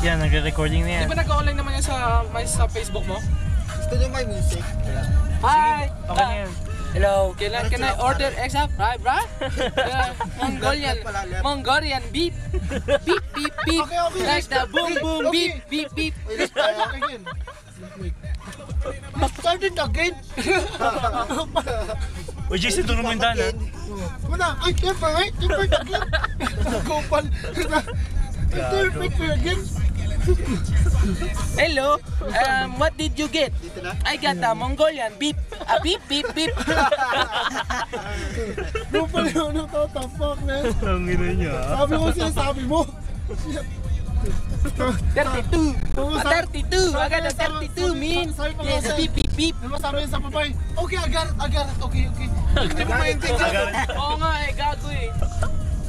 Yan, nagre-recording na yan. Di ba nag-online naman yan sa Facebook mo? Gusto nyo may music? Hi! Okay na yan. Hello, can I order extra fry, bro? Mongolian beef. Beep, beep, beep. Okay. Like the boom, boom, beep, beep, beep. Let's start again. Started again? Uy, Jason, tulong mo yung daan, ha? Wala, ay, perfect again. Kupal. Perfect again. Hello, what did you get? I got a Mongolian beef. A beep, beep, beep. Kupal yun, ano to, tapak na. Ang ina niya. Sabi ko siya, sabi mo. 32. 32. I got a 32, man. Yes, beep, beep, beep. Ano sabi sa babae? Okay, I got it. Okay. Hindi mo maintindihan. Oo nga eh, gago eh.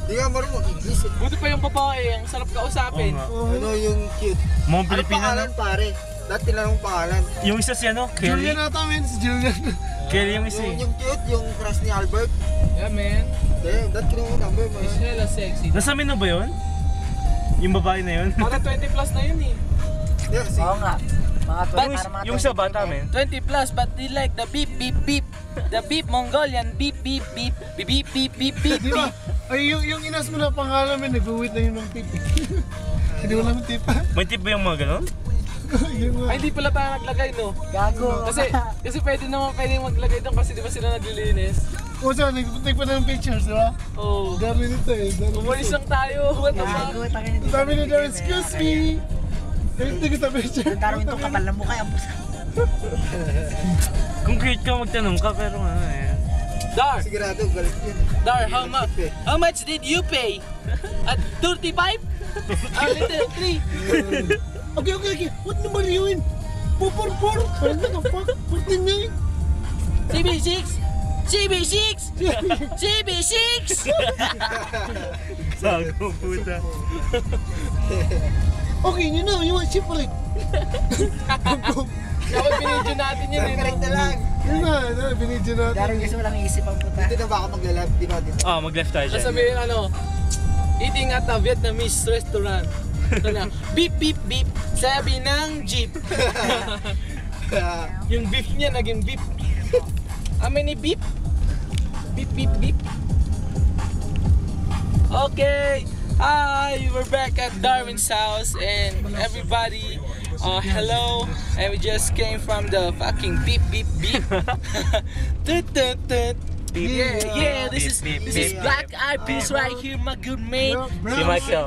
Hindi ka marunong mag-English eh. Buti pa yung babae, ang sarap kausapin. Ano yung cute? Mga Ano Pilipino pangalan na. pare? Dati lang ang pangalan. Yung isa si ano? Kelly? Julian ata men, si Julian. Kelly yung isa eh. Yung cute, yung crush ni Albert. Yeah, man. Dati kinuha mo number mo. Is hella sexy. Nasa menu ba yun? Yung babae na yun? Para 20 plus na yun eh. Yeah, si. Oo nga. Mga Yung sa bata, men? 20 plus, but they like the beep, beep, beep. The beep Mongolian beep, beep, beep. Beep, beep, beep, beep, beep, Di ba? beep. Ay, yung inas mo na pangalan men, nag-wait na yun ng tip. Hindi mo lang yung tip. May tip ba yung mga ganon? Ay, hindi pala tayo naglagay, no? Gago. Kasi pwede maglagay doon kasi di ba sila naglilinis? O siya, nag-take pa na ng pictures, di ba? Oh. Dami nito eh. Umalis lang tayo. What the fuck? Gago. Tangin nito. Sabi ni Darren, excuse me. Hindi ko sa picture. Darwin tong kapal na mukha. Ang pusa. Kung cute ka, magtanong ka, pero ano eh. Dar, Sigurado, galit yun. Dar, how much did you pay? At 35? A little 3. Okay. What naman yun? 444? What the fuck? 49? CB6! CB6! CB6! Sago, puta. Okay, you know, you want ship ulit. Dapat binidyo natin yun eh. Correct na lang. Yun na, binidyo natin. Darwin kasi walang isip ang puta. Dito na ba ako magla-live? Di ba dito? Ah, mag-left tayo dyan. Sasabihin eating at a Vietnamese restaurant. Beep, beep, beep. Sabi ng jeep. Yung beef niya naging beep. How many beep? Beep, beep, beep. Okay. Hi, we're back at Darwin's house and everybody, hello. And we just came from the fucking beep, beep, beep. Tut, tut, tut. Yeah, this is Black Eyed Peas right here, my good mate. Si Michael.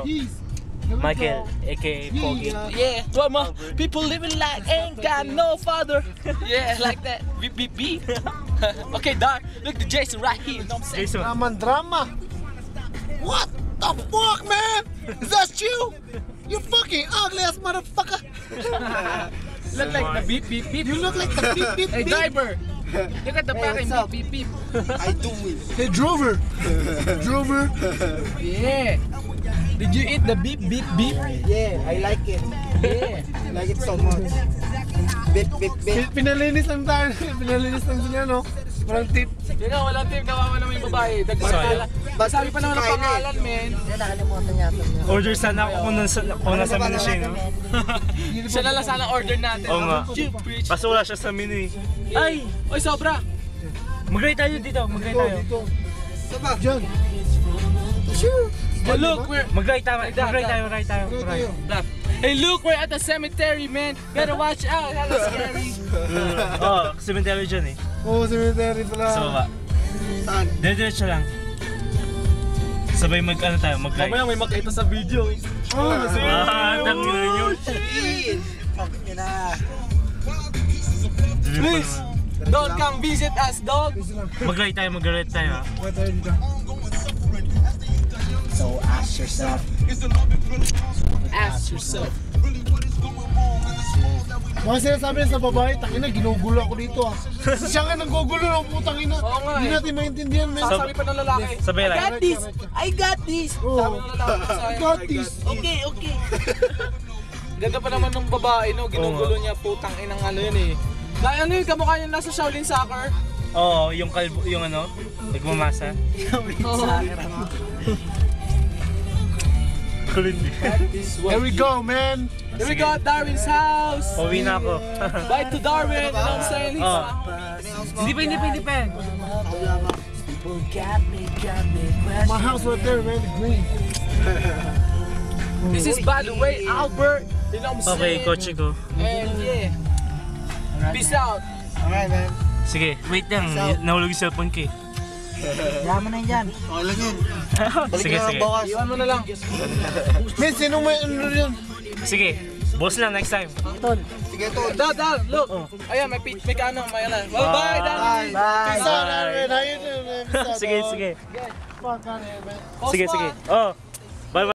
Michael, aka Pogi. Yeah, what more? People living like ain't got no father. Yeah, like that. Beep, beep, beep. Okay, Doc, look the Jason right here. You know what I'm saying? Jason. Drama. What the fuck, man? Is that you? You fucking ugly ass motherfucker. Look like the beep, beep, beep. You look like the beep beep Hey, beep. driver. Look at the fucking what's up? beep, beep, beep. I do it. Hey, Drover. Drover. Yeah. Did you eat the beep, beep, beep? Yeah, I like it. Yeah. I like it so much. Beep, beep, beep. Pinalinis lang tayo. Pinalinis lang siya, no? Walang tip. Yun nga, walang tip. Kawawa naman yung babae. Dagpala. Sabi pa naman ang pangalan, men. Hindi, nakalimutan yata niya. Order sana ako kung nasa menu siya, no? Siya na lang sana order natin. Oo nga. Jeep, bitch. Kaso wala siya sa menu eh. Ay! Oy, sobra. Mag-ride tayo dito, mag-ride tayo. Saba? Diyan. Sure. Oh, look, we're... Mag-ride tayo, ride tayo. Hey, look, we're at the cemetery, man. Better watch out. Hella scary. Oh, cemetery dyan eh. Oo, cemetery pala. Sa baba. Saan? Diretso lang. Sabay mag-ano tayo, mag-ride. Mamaya may makita sa video eh. Oo, Tangina nyo. Shit. Fuck nyo na. Please, don't come visit us, dog. Mag-ride tayo ha. So ask yourself. Ask yourself. Mga sinasabi sa babae, tangina, ginugulo ako dito ah. Siya nga nanggugulo ng putang ina. Oo nga Hindi eh. natin maintindihan, men. Sabi pa ng lalaki. Sabay I lang. got this. I got this. Oo. Sabi ng lalaki sa akin. Got this. Okay, okay. Ganda pa naman ng babae, no? Ginugulo niya, putang inang ano yun eh. Dahil ano yun, kamukha niya nasa Shaolin Soccer. Oo, yung kalbo, yung ano, nagmamasa. Kulit eh. Here we go, man. Here we go at Darwin's house. Pauwi na ako. Bye to Darwin. You know what I'm saying? Oh. Hindi pa. My house right there, man. The green. This is, by the way, Albert. You know what I'm Okay, saying? kotse ko. And yeah. Peace out. Alright, man. Sige, wait lang. Nahulog yung cellphone ko eh. Yaman na yan. Okay lang yun. Sige, sige. Iwan mo na lang. Man, sino may ano yun? Sige, boss lang next time. Tol. Sige, tol. Dad, look. Ayan, may kano, may ano. Bye, Dad. Bye. Peace out, man. How you doing, man? Peace out, Sige, dog. sige. Fuck out of here, man. Sige, sige. Oh.